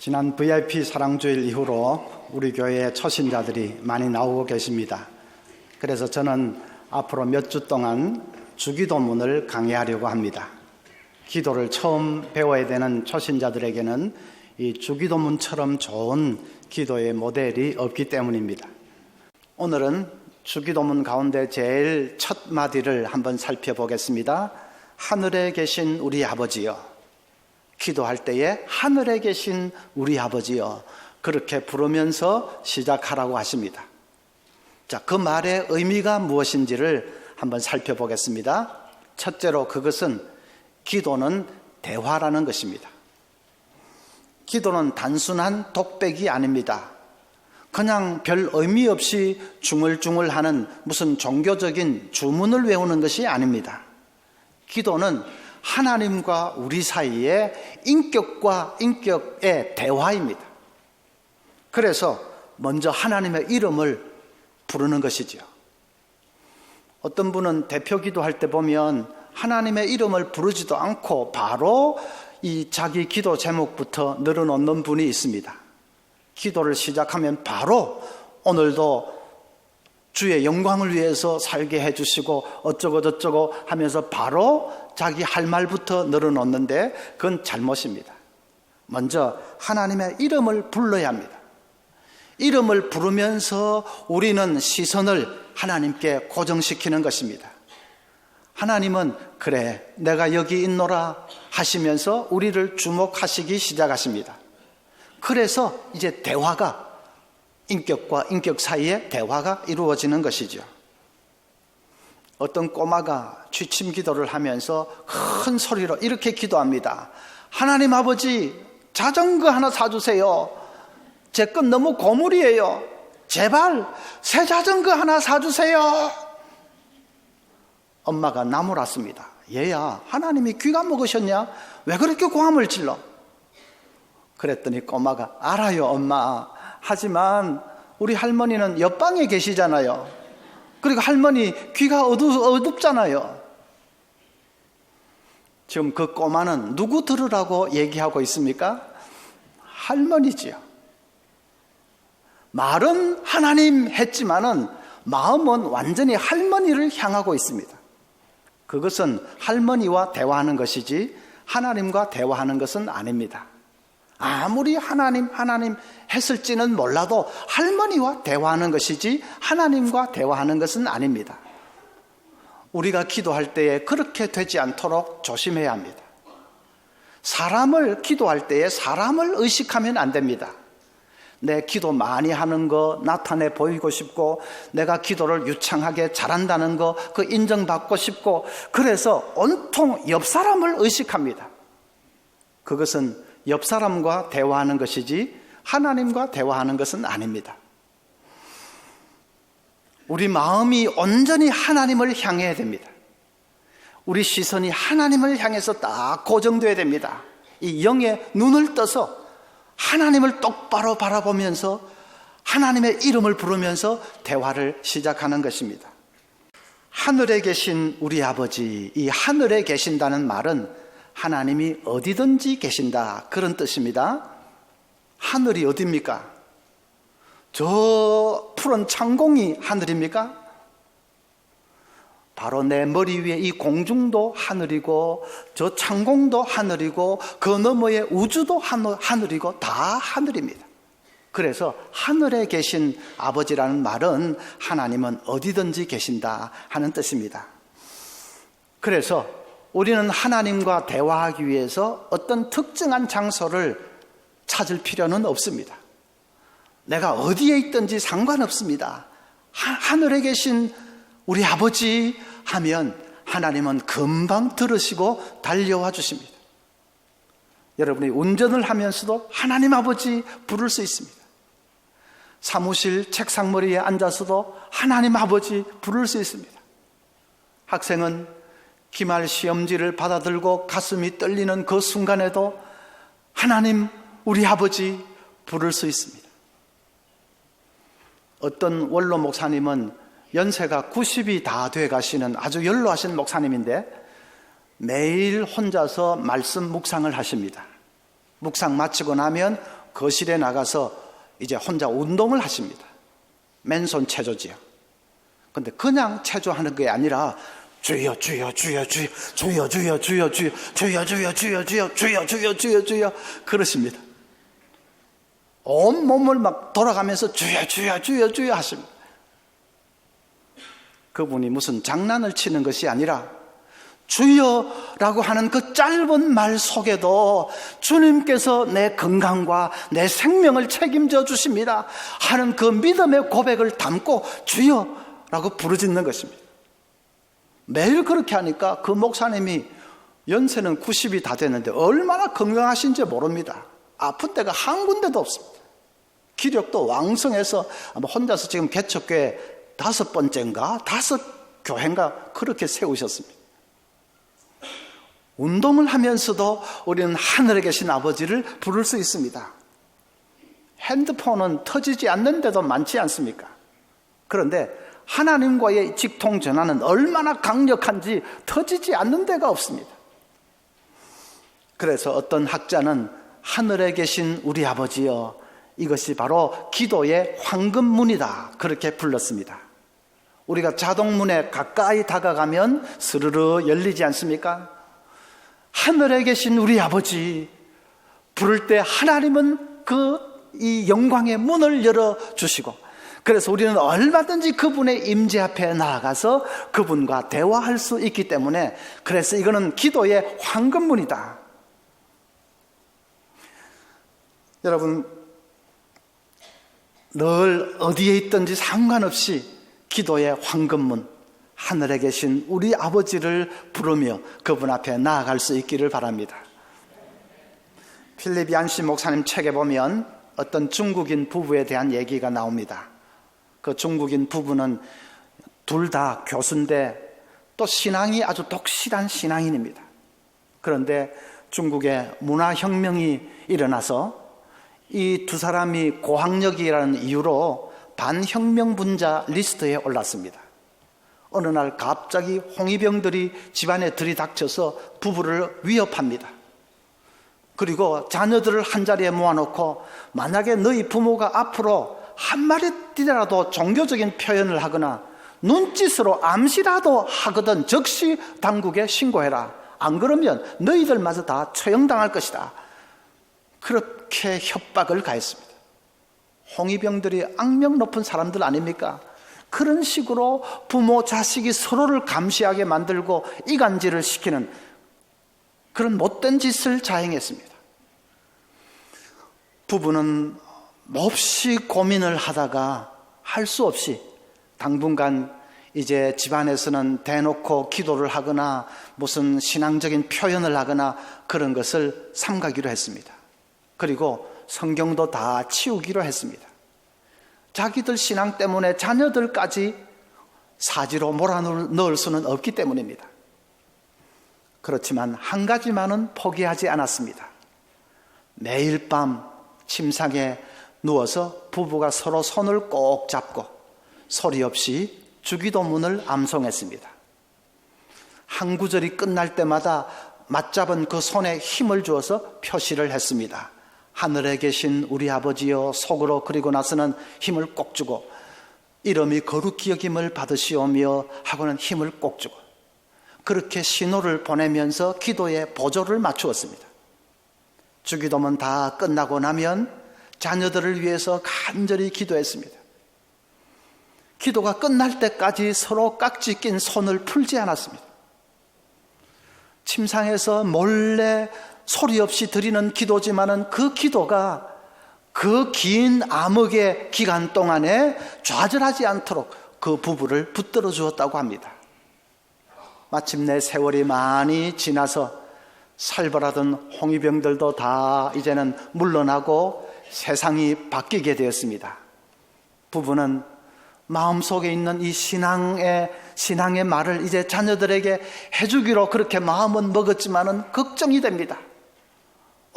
지난 VIP 사랑주일 이후로 우리 교회에 초신자들이 많이 나오고 계십니다. 그래서 저는 앞으로 몇 주 동안 주기도문을 강의하려고 합니다. 기도를 처음 배워야 되는 초신자들에게는 이 주기도문처럼 좋은 기도의 모델이 없기 때문입니다. 오늘은 주기도문 가운데 제일 첫 마디를 한번 살펴보겠습니다. 하늘에 계신 우리 아버지여. 기도할 때에 하늘에 계신 우리 아버지여, 그렇게 부르면서 시작하라고 하십니다. 자, 그 말의 의미가 무엇인지를 한번 살펴보겠습니다. 첫째로 그것은 기도는 대화라는 것입니다. 기도는 단순한 독백이 아닙니다. 그냥 별 의미 없이 중얼중얼하는 무슨 종교적인 주문을 외우는 것이 아닙니다. 기도는 하나님과 우리 사이에 인격과 인격의 대화입니다. 그래서 먼저 하나님의 이름을 부르는 것이죠. 어떤 분은 대표 기도할 때 보면 하나님의 이름을 부르지도 않고 바로 이 자기 기도 제목부터 늘어놓는 분이 있습니다. 기도를 시작하면 바로 오늘도 주의 영광을 위해서 살게 해주시고 어쩌고 저쩌고 하면서 바로 자기 할 말부터 늘어놓는데 그건 잘못입니다. 먼저 하나님의 이름을 불러야 합니다. 이름을 부르면서 우리는 시선을 하나님께 고정시키는 것입니다. 하나님은 그래 내가 여기 있노라 하시면서 우리를 주목하시기 시작하십니다. 그래서 이제 대화가 인격과 인격 사이에 대화가 이루어지는 것이죠. 어떤 꼬마가 취침 기도를 하면서 큰 소리로 이렇게 기도합니다. 하나님 아버지, 자전거 하나 사주세요. 제 건 너무 고물이에요. 제발 새 자전거 하나 사주세요. 엄마가 나무랐습니다. 얘야, 하나님이 귀가 먹으셨냐? 왜 그렇게 고함을 질러? 그랬더니 꼬마가 알아요 엄마. 하지만 우리 할머니는 옆방에 계시잖아요. 그리고 할머니 귀가 어둡잖아요. 지금 그 꼬마는 누구 들으라고 얘기하고 있습니까? 할머니지요. 말은 하나님 했지만은 마음은 완전히 할머니를 향하고 있습니다. 그것은 할머니와 대화하는 것이지 하나님과 대화하는 것은 아닙니다. 아무리 하나님 했을지는 몰라도 할머니와 대화하는 것이지 하나님과 대화하는 것은 아닙니다. 우리가 기도할 때에 그렇게 되지 않도록 조심해야 합니다. 기도할 때에 사람을 의식하면 안 됩니다. 내 기도 많이 하는 거 나타내 보이고 싶고, 내가 기도를 유창하게 잘한다는 거 그 인정받고 싶고, 그래서 온통 옆 사람을 의식합니다. 그것은 옆 사람과 대화하는 것이지 하나님과 대화하는 것은 아닙니다. 우리 마음이 온전히 하나님을 향해야 됩니다. 우리 시선이 하나님을 향해서 딱 고정돼야 됩니다. 이 영의 눈을 떠서 하나님을 똑바로 바라보면서 하나님의 이름을 부르면서 대화를 시작하는 것입니다. 하늘에 계신 우리 아버지, 이 하늘에 계신다는 말은 하나님이 어디든지 계신다, 그런 뜻입니다. 하늘이 어디입니까? 저 푸른 창공이 하늘입니까? 바로 내 머리 위에 이 공중도 하늘이고 저 창공도 하늘이고 그 너머의 우주도 하늘이고 다 하늘입니다. 그래서 하늘에 계신 아버지라는 말은 하나님은 어디든지 계신다 하는 뜻입니다. 그래서 우리는 하나님과 대화하기 위해서 어떤 특정한 장소를 찾을 필요는 없습니다. 내가 어디에 있든지 상관없습니다. 하늘에 계신 우리 아버지 하면 하나님은 금방 들으시고 달려와 주십니다. 여러분이 운전을 하면서도 하나님 아버지 부를 수 있습니다. 사무실 책상머리에 앉아서도 하나님 아버지 부를 수 있습니다. 학생은 기말 시험지를 받아들고 가슴이 떨리는 그 순간에도 하나님 우리 아버지 부를 수 있습니다. 어떤 원로 목사님은 연세가 90이 다 돼 가시는 아주 연로하신 목사님인데 매일 혼자서 말씀 묵상을 하십니다. 묵상 마치고 나면 거실에 나가서 이제 혼자 운동을 하십니다. 맨손 체조지요. 근데 그냥 체조하는 게 아니라 주여 주여 주여 주여 주여 주여 주여 주여 주여 주여 주여 주여 주여 주여 주여 주여 그러십니다. 온 몸을 막 돌아가면서 주여 주여 주여 주여 하십니다. 그분이 무슨 장난을 치는 것이 아니라 주여라고 하는 그 짧은 말 속에도 주님께서 내 건강과 내 생명을 책임져 주십니다 하는 그 믿음의 고백을 담고 주여라고 부르짖는 것입니다. 매일 그렇게 하니까 그 목사님이 연세는 90이 다 됐는데 얼마나 건강하신지 모릅니다. 아픈 데가 한 군데도 없습니다. 기력도 왕성해서 아마 혼자서 지금 개척교회 5번째인가 5교회인가 그렇게 세우셨습니다. 운동을 하면서도 우리는 하늘에 계신 아버지를 부를 수 있습니다. 핸드폰은 터지지 않는 데도 많지 않습니까? 그런데 하나님과의 직통 전환은 얼마나 강력한지 터지지 않는 데가 없습니다. 그래서 어떤 학자는 하늘에 계신 우리 아버지여, 이것이 바로 기도의 황금문이다 그렇게 불렀습니다. 우리가 자동문에 가까이 다가가면 스르르 열리지 않습니까? 하늘에 계신 우리 아버지 부를 때 하나님은 이 영광의 문을 열어주시고, 그래서 우리는 얼마든지 그분의 임재 앞에 나아가서 그분과 대화할 수 있기 때문에, 그래서 이거는 기도의 황금문이다. 여러분, 늘 어디에 있든지 상관없이 기도의 황금문, 하늘에 계신 우리 아버지를 부르며 그분 앞에 나아갈 수 있기를 바랍니다. 필립 얀시 목사님 책에 보면 어떤 중국인 부부에 대한 얘기가 나옵니다. 그 중국인 부부는 둘 다 교수인데 또 신앙이 아주 독실한 신앙인입니다. 그런데 중국에 문화혁명이 일어나서 이 두 사람이 고학력이라는 이유로 반혁명분자 리스트에 올랐습니다. 어느 날 갑자기 홍위병들이 집안에 들이닥쳐서 부부를 위협합니다. 그리고 자녀들을 한자리에 모아놓고 만약에 너희 부모가 앞으로 한마디라도 종교적인 표현을 하거나 눈짓으로 암시라도 하거든 즉시 당국에 신고해라. 안 그러면 너희들마저 다 처형당할 것이다. 그렇게 협박을 가했습니다. 홍위병들이 악명 높은 사람들 아닙니까? 그런 식으로 부모, 자식이 서로를 감시하게 만들고 이간질을 시키는 그런 못된 짓을 자행했습니다. 부부는 몹시 고민을 하다가 할 수 없이 당분간 이제 집안에서는 대놓고 기도를 하거나 무슨 신앙적인 표현을 하거나 그런 것을 삼가기로 했습니다. 그리고 성경도 다 치우기로 했습니다. 자기들 신앙 때문에 자녀들까지 사지로 몰아넣을 수는 없기 때문입니다. 그렇지만 한 가지만은 포기하지 않았습니다. 매일 밤 침상에 누워서 부부가 서로 손을 꼭 잡고 소리 없이 주기도문을 암송했습니다. 한 구절이 끝날 때마다 맞잡은 그 손에 힘을 주어서 표시를 했습니다. 하늘에 계신 우리 아버지여, 속으로. 그리고 나서는 힘을 꼭 주고 이름이 거룩히 여김을 받으시오며 하고는 힘을 꼭 주고, 그렇게 신호를 보내면서 기도의 보조를 맞추었습니다. 주기도문 다 끝나고 나면 자녀들을 위해서 간절히 기도했습니다. 기도가 끝날 때까지 서로 깍지 낀 손을 풀지 않았습니다. 침상에서 몰래 소리 없이 드리는 기도지만은 그 기도가 그 긴 암흑의 기간 동안에 좌절하지 않도록 그 부부를 붙들어 주었다고 합니다. 마침내 세월이 많이 지나서 살벌하던 홍위병들도 다 이제는 물러나고 세상이 바뀌게 되었습니다. 부부는 마음속에 있는 이 신앙의 말을 이제 자녀들에게 해주기로 그렇게 마음은 먹었지만은 걱정이 됩니다.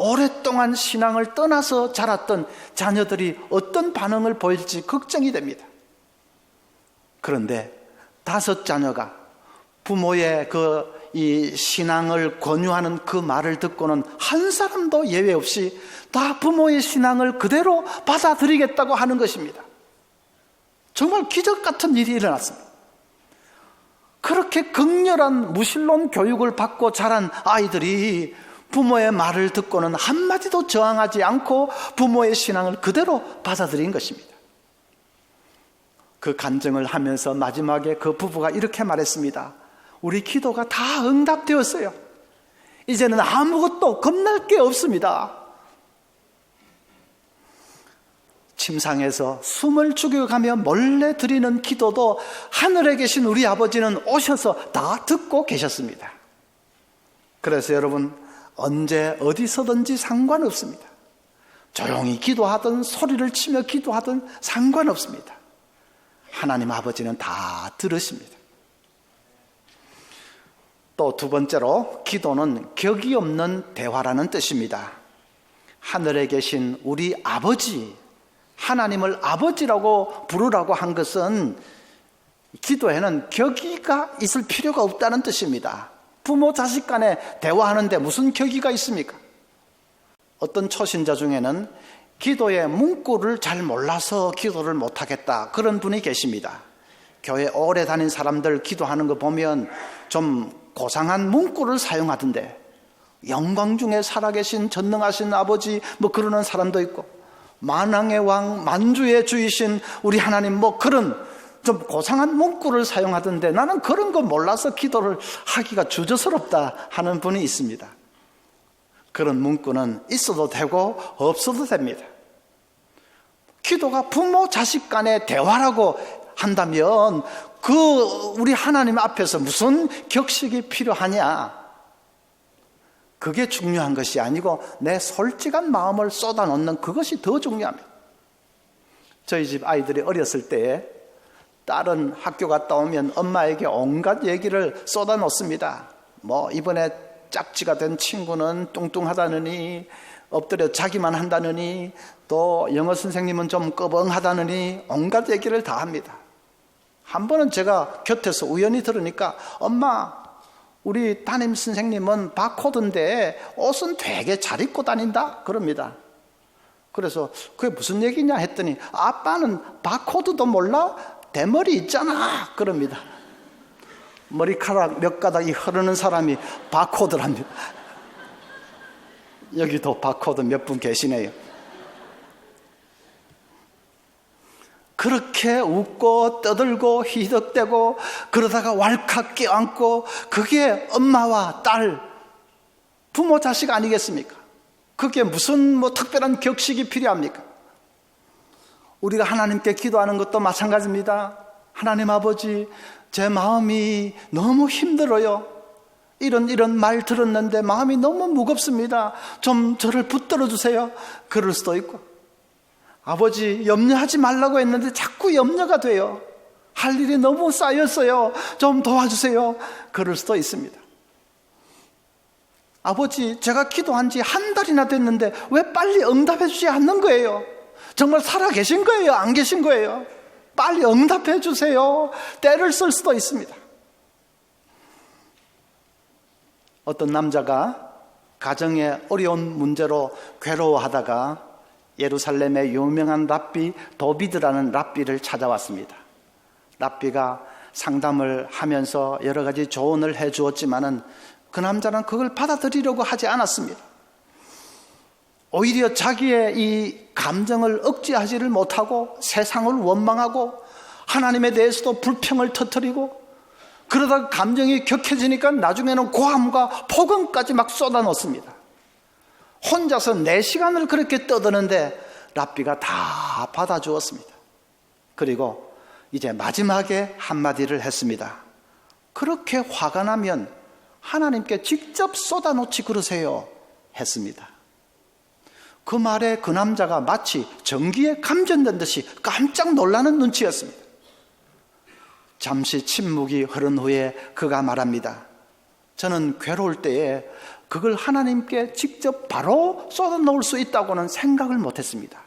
오랫동안 신앙을 떠나서 자랐던 자녀들이 어떤 반응을 보일지 걱정이 됩니다. 그런데 5 자녀가 부모의 그 이 신앙을 권유하는 그 말을 듣고는 한 사람도 예외 없이 다 부모의 신앙을 그대로 받아들이겠다고 하는 것입니다. 정말 기적 같은 일이 일어났습니다. 그렇게 극렬한 무신론 교육을 받고 자란 아이들이 부모의 말을 듣고는 한마디도 저항하지 않고 부모의 신앙을 그대로 받아들인 것입니다. 그 간증을 하면서 마지막에 그 부부가 이렇게 말했습니다. 우리 기도가 다 응답되었어요. 이제는 아무것도 겁날 게 없습니다. 침상에서 숨을 죽여가며 몰래 드리는 기도도 하늘에 계신 우리 아버지는 오셔서 다 듣고 계셨습니다. 그래서 여러분, 언제 어디서든지 상관없습니다. 조용히 기도하든 소리를 치며 기도하든 상관없습니다. 하나님 아버지는 다 들으십니다. 또 두 번째로, 기도는 격이 없는 대화라는 뜻입니다. 하늘에 계신 우리 아버지, 하나님을 아버지라고 부르라고 한 것은 기도에는 격의가 있을 필요가 없다는 뜻입니다. 부모 자식 간에 대화하는데 무슨 격의가 있습니까? 어떤 초신자 중에는 기도의 문구를 잘 몰라서 기도를 못하겠다, 그런 분이 계십니다. 교회 오래 다닌 사람들 기도하는 거 보면 좀 고상한 문구를 사용하던데, 영광 중에 살아계신 전능하신 아버지 뭐 그러는 사람도 있고, 만왕의 왕 만주의 주이신 우리 하나님 뭐 그런 좀 고상한 문구를 사용하던데, 나는 그런 거 몰라서 기도를 하기가 주저스럽다 하는 분이 있습니다. 그런 문구는 있어도 되고 없어도 됩니다. 기도가 부모 자식 간의 대화라고 한다면 그 우리 하나님 앞에서 무슨 격식이 필요하냐? 그게 중요한 것이 아니고 내 솔직한 마음을 쏟아놓는 그것이 더 중요합니다. 저희 집 아이들이 어렸을 때에 딸은 학교 갔다 오면 엄마에게 온갖 얘기를 쏟아놓습니다. 뭐 이번에 짝지가 된 친구는 뚱뚱하다느니, 엎드려 자기만 한다느니, 또 영어 선생님은 좀 꺼벙하다느니 온갖 얘기를 다 합니다. 한 번은 제가 곁에서 우연히 들으니까, 엄마, 우리 담임 선생님은 바코드인데 옷은 되게 잘 입고 다닌다 그럽니다. 그래서 그게 무슨 얘기냐 했더니, 아빠는 바코드도 몰라? 대머리 있잖아 그럽니다. 머리카락 몇 가닥이 흐르는 사람이 바코드랍니다. 여기도 바코드 몇 분 계시네요. 그렇게 웃고 떠들고 희덕대고 그러다가 왈칵 껴안고, 그게 엄마와 딸, 부모 자식 아니겠습니까? 그게 무슨 뭐 특별한 격식이 필요합니까? 우리가 하나님께 기도하는 것도 마찬가지입니다. 하나님 아버지, 제 마음이 너무 힘들어요. 이런 말 들었는데 마음이 너무 무겁습니다. 좀 저를 붙들어 주세요. 그럴 수도 있고, 아버지, 염려하지 말라고 했는데 자꾸 염려가 돼요. 할 일이 너무 쌓였어요. 좀 도와주세요. 그럴 수도 있습니다. 아버지, 제가 기도한 지 한 달이나 됐는데 왜 빨리 응답해 주지 않는 거예요? 정말 살아 계신 거예요? 안 계신 거예요? 빨리 응답해 주세요. 때를 쓸 수도 있습니다. 어떤 남자가 가정의 어려운 문제로 괴로워하다가 예루살렘의 유명한 랍비 도비드라는 랍비를 찾아왔습니다. 랍비가 상담을 하면서 여러 가지 조언을 해 주었지만은 그 남자는 그걸 받아들이려고 하지 않았습니다. 오히려 자기의 이 감정을 억제하지를 못하고 세상을 원망하고 하나님에 대해서도 불평을 터뜨리고, 그러다가 감정이 격해지니까 나중에는 고함과 폭언까지 막 쏟아놓습니다. 혼자서 4시간을 그렇게 떠드는데 랍비가 다 받아주었습니다. 그리고 이제 마지막에 한마디를 했습니다. 그렇게 화가 나면 하나님께 직접 쏟아놓지 그러세요 했습니다. 그 말에 그 남자가 마치 전기에 감전된 듯이 깜짝 놀라는 눈치였습니다. 잠시 침묵이 흐른 후에 그가 말합니다. 저는 괴로울 때에 그걸 하나님께 직접 바로 쏟아놓을 수 있다고는 생각을 못했습니다.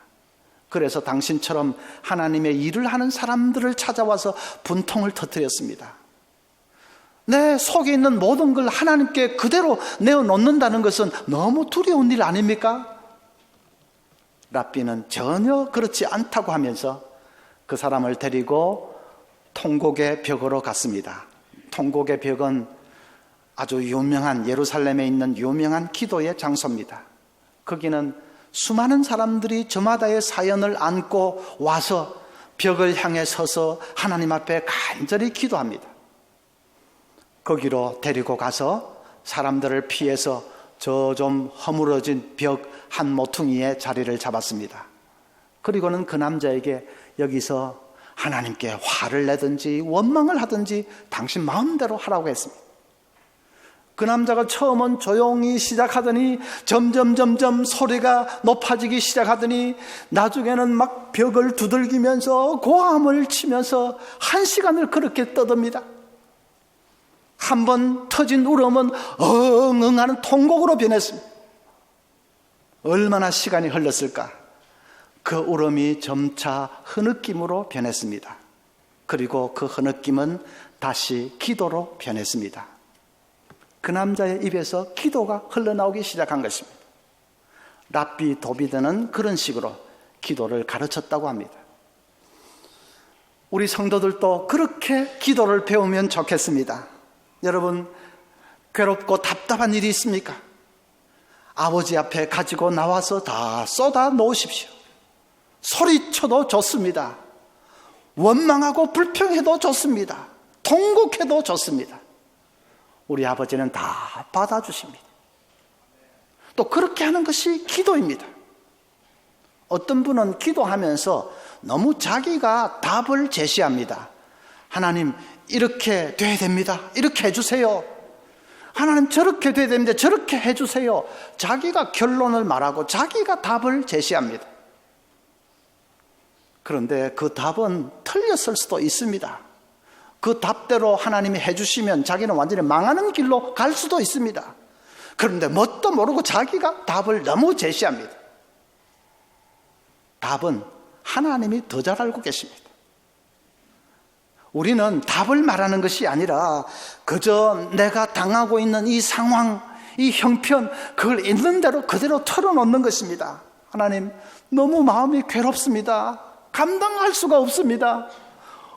그래서 당신처럼 하나님의 일을 하는 사람들을 찾아와서 분통을 터뜨렸습니다. 내 속에 있는 모든 걸 하나님께 그대로 내어놓는다는 것은 너무 두려운 일 아닙니까? 랍비는 전혀 그렇지 않다고 하면서 그 사람을 데리고 통곡의 벽으로 갔습니다. 통곡의 벽은 아주 유명한, 예루살렘에 있는 유명한 기도의 장소입니다. 거기는 수많은 사람들이 저마다의 사연을 안고 와서 벽을 향해 서서 하나님 앞에 간절히 기도합니다. 거기로 데리고 가서 사람들을 피해서 저 좀 허물어진 벽 한 모퉁이에 자리를 잡았습니다. 그리고는 그 남자에게 여기서 하나님께 화를 내든지 원망을 하든지 당신 마음대로 하라고 했습니다. 그 남자가 처음은 조용히 시작하더니 점점 소리가 높아지기 시작하더니 나중에는 막 벽을 두들기면서 고함을 치면서 1시간을 그렇게 떠듭니다. 한번 터진 울음은 엉엉하는 통곡으로 변했습니다. 얼마나 시간이 흘렀을까? 그 울음이 점차 흐느낌으로 변했습니다. 그리고 그 흐느낌은 다시 기도로 변했습니다. 그 남자의 입에서 기도가 흘러나오기 시작한 것입니다. 랍비 도비드는 그런 식으로 기도를 가르쳤다고 합니다. 우리 성도들도 그렇게 기도를 배우면 좋겠습니다. 여러분, 괴롭고 답답한 일이 있습니까? 아버지 앞에 가지고 나와서 다 쏟아 놓으십시오. 소리쳐도 좋습니다. 원망하고 불평해도 좋습니다. 통곡해도 좋습니다. 우리 아버지는 다 받아주십니다. 또 그렇게 하는 것이 기도입니다. 어떤 분은 기도하면서 너무 자기가 답을 제시합니다. 하나님, 이렇게 돼야 됩니다. 이렇게 해주세요. 하나님, 저렇게 돼야 됩니다. 저렇게 해주세요. 자기가 결론을 말하고 자기가 답을 제시합니다. 그런데 그 답은 틀렸을 수도 있습니다. 그 답대로 하나님이 해주시면 자기는 완전히 망하는 길로 갈 수도 있습니다. 그런데 뭣도 모르고 자기가 답을 너무 제시합니다. 답은 하나님이 더 잘 알고 계십니다. 우리는 답을 말하는 것이 아니라 그저 내가 당하고 있는 이 상황, 이 형편, 그걸 있는 대로 그대로 털어놓는 것입니다. 하나님, 너무 마음이 괴롭습니다. 감당할 수가 없습니다.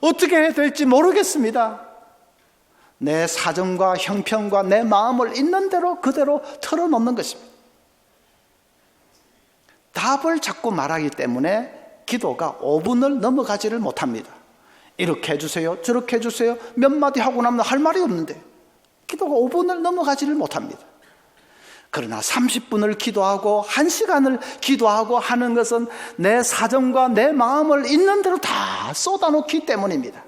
어떻게 해야 될지 모르겠습니다. 내 사정과 형편과 내 마음을 있는 대로 그대로 털어놓는 것입니다. 답을 자꾸 말하기 때문에 기도가 5분을 넘어가지를 못합니다. 이렇게 해주세요, 저렇게 해주세요, 몇 마디 하고 나면 할 말이 없는데 기도가 5분을 넘어가지를 못합니다. 그러나 30분을 기도하고 1시간을 기도하고 하는 것은 내 사정과 내 마음을 있는 대로 다 쏟아놓기 때문입니다.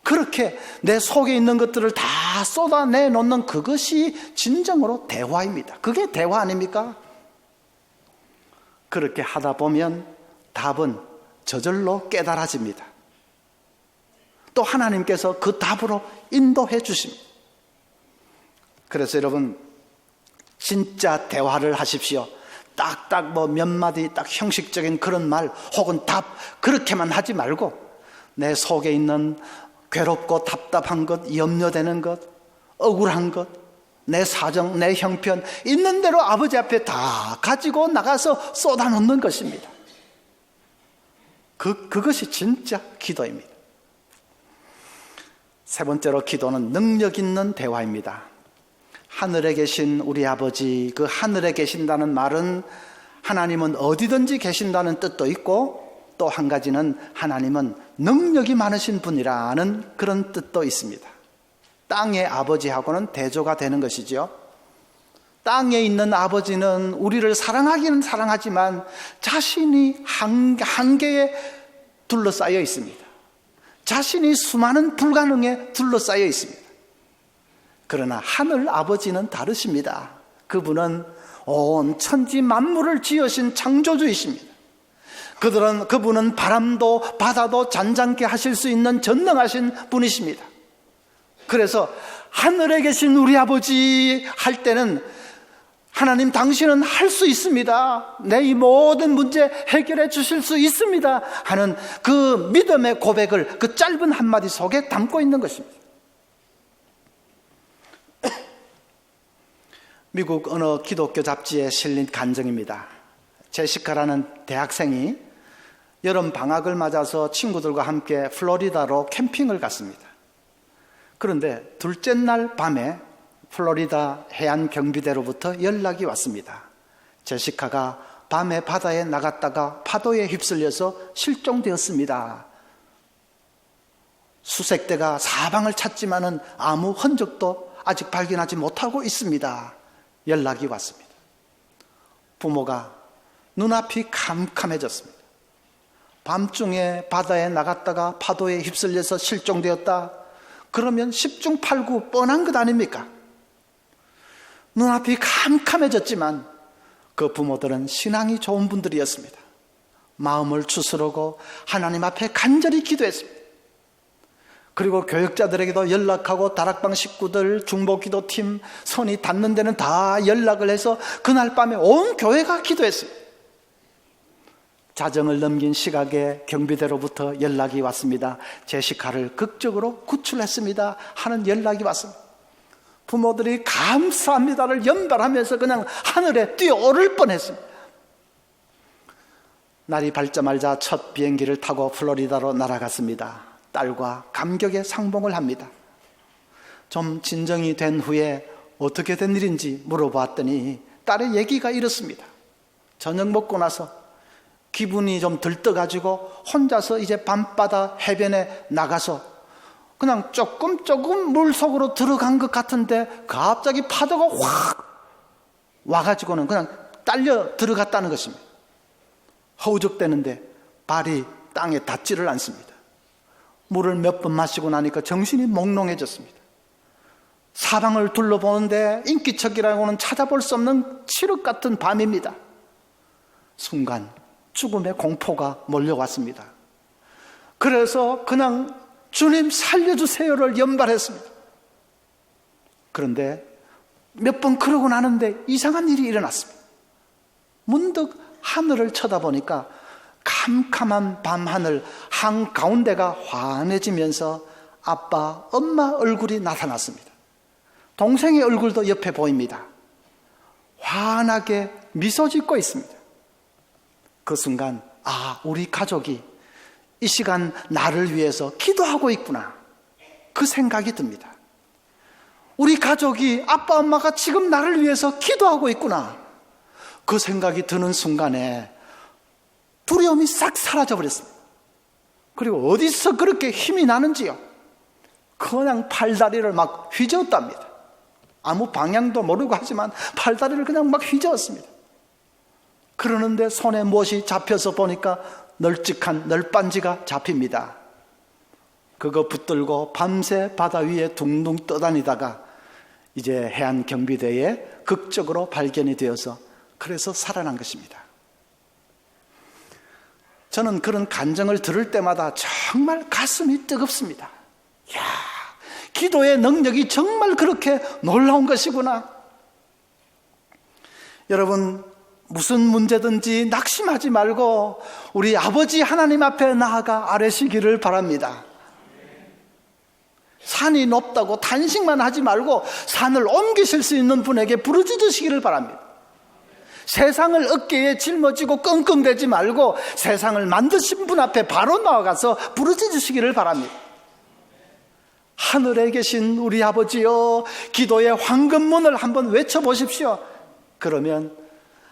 그렇게 내 속에 있는 것들을 다 쏟아내놓는 그것이 진정으로 대화입니다. 그게 대화 아닙니까? 그렇게 하다 보면 답은 저절로 깨달아집니다. 또 하나님께서 그 답으로 인도해 주십니다. 그래서 여러분, 진짜 대화를 하십시오. 딱딱 몇 마디 딱 형식적인 그런 말 혹은 답 그렇게만 하지 말고 내 속에 있는 괴롭고 답답한 것, 염려되는 것, 억울한 것, 내 사정, 내 형편 있는 대로 아버지 앞에 다 가지고 나가서 쏟아놓는 것입니다. 그것이 진짜 기도입니다. 세 번째로 기도는 능력 있는 대화입니다. 하늘에 계신 우리 아버지, 그 하늘에 계신다는 말은 하나님은 어디든지 계신다는 뜻도 있고 또 한 가지는 하나님은 능력이 많으신 분이라는 그런 뜻도 있습니다. 땅의 아버지하고는 대조가 되는 것이죠. 땅에 있는 아버지는 우리를 사랑하기는 사랑하지만 자신이 한계에 둘러싸여 있습니다. 자신이 수많은 불가능에 둘러싸여 있습니다. 그러나 하늘 아버지는 다르십니다. 그분은 온 천지 만물을 지으신 창조주이십니다. 그분은 바람도 바다도 잔잔케 하실 수 있는 전능하신 분이십니다. 그래서 하늘에 계신 우리 아버지 할 때는 하나님, 당신은 할 수 있습니다. 내 이 모든 문제 해결해 주실 수 있습니다 하는 그 믿음의 고백을 그 짧은 한마디 속에 담고 있는 것입니다. 미국 어느 기독교 잡지에 실린 간증입니다. 제시카라는 대학생이 여름 방학을 맞아서 친구들과 함께 플로리다로 캠핑을 갔습니다. 그런데 둘째 날 밤에 플로리다 해안 경비대로부터 연락이 왔습니다. 제시카가 밤에 바다에 나갔다가 파도에 휩쓸려서 실종되었습니다. 수색대가 사방을 찾지만은 아무 흔적도 아직 발견하지 못하고 있습니다. 연락이 왔습니다. 부모가 눈앞이 캄캄해졌습니다. 밤중에 바다에 나갔다가 파도에 휩쓸려서 실종되었다. 그러면 10중 8구 뻔한 것 아닙니까? 눈앞이 캄캄해졌지만 그 부모들은 신앙이 좋은 분들이었습니다. 마음을 추스르고 하나님 앞에 간절히 기도했습니다. 그리고 교역자들에게도 연락하고 다락방 식구들, 중보기도팀, 손이 닿는 데는 다 연락을 해서 그날 밤에 온 교회가 기도했습니다. 자정을 넘긴 시각에 경비대로부터 연락이 왔습니다. 제시카를 극적으로 구출했습니다 하는 연락이 왔습니다. 부모들이 감사합니다를 연발하면서 그냥 하늘에 뛰어오를 뻔했습니다. 날이 밝자마자 첫 비행기를 타고 플로리다로 날아갔습니다. 딸과 감격의 상봉을 합니다. 좀 진정이 된 후에 어떻게 된 일인지 물어봤더니 딸의 얘기가 이렇습니다. 저녁 먹고 나서 기분이 좀 들떠가지고 혼자서 이제 밤바다 해변에 나가서 그냥 조금 물속으로 들어간 것 같은데 갑자기 파도가 확 와가지고는 그냥 딸려 들어갔다는 것입니다. 허우적대는데 발이 땅에 닿지를 않습니다. 물을 몇 번 마시고 나니까 정신이 몽롱해졌습니다. 사방을 둘러보는데 인기척이라고는 찾아볼 수 없는 칠흑 같은 밤입니다. 순간 죽음의 공포가 몰려왔습니다. 그래서 그냥 주님 살려주세요를 연발했습니다. 그런데 몇 번 그러고 나는데 이상한 일이 일어났습니다. 문득 하늘을 쳐다보니까 캄캄한 밤하늘 한가운데가 환해지면서 아빠, 엄마 얼굴이 나타났습니다. 동생의 얼굴도 옆에 보입니다. 환하게 미소 짓고 있습니다. 그 순간 우리 가족이 이 시간 나를 위해서 기도하고 있구나, 그 생각이 듭니다. 우리 가족이 아빠 엄마가 지금 나를 위해서 기도하고 있구나, 그 생각이 드는 순간에 두려움이 싹 사라져버렸습니다. 그리고 어디서 그렇게 힘이 나는지요, 그냥 팔다리를 막 휘저었답니다. 아무 방향도 모르고 하지만 팔다리를 그냥 막 휘저었습니다. 그러는데 손에 무엇이 잡혀서 보니까 널찍한 널빤지가 잡힙니다. 그거 붙들고 밤새 바다 위에 둥둥 떠다니다가 이제 해안 경비대에 극적으로 발견이 되어서 그래서 살아난 것입니다. 저는 그런 간증을 들을 때마다 정말 가슴이 뜨겁습니다. 이야, 기도의 능력이 정말 그렇게 놀라운 것이구나. 여러분, 무슨 문제든지 낙심하지 말고 우리 아버지 하나님 앞에 나아가 아뢰시기를 바랍니다. 산이 높다고 단식만 하지 말고 산을 옮기실 수 있는 분에게 부르짖으시기를 바랍니다. 세상을 어깨에 짊어지고 끙끙대지 말고 세상을 만드신 분 앞에 바로 나아가서 부르짖으시기를 바랍니다. 하늘에 계신 우리 아버지여, 기도의 황금문을 한번 외쳐보십시오. 그러면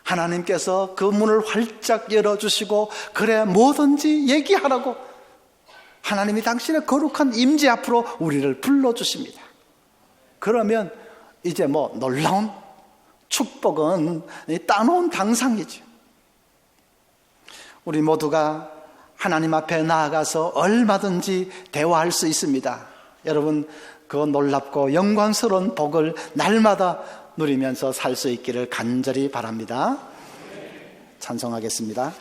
하나님께서 그 문을 활짝 열어주시고 그래 뭐든지 얘기하라고 하나님이 당신의 거룩한 임재 앞으로 우리를 불러주십니다. 그러면 이제 놀라운 축복은 따놓은 당상이죠. 우리 모두가 하나님 앞에 나아가서 얼마든지 대화할 수 있습니다. 여러분, 그 놀랍고 영광스러운 복을 날마다 누리면서 살 수 있기를 간절히 바랍니다. 찬송하겠습니다.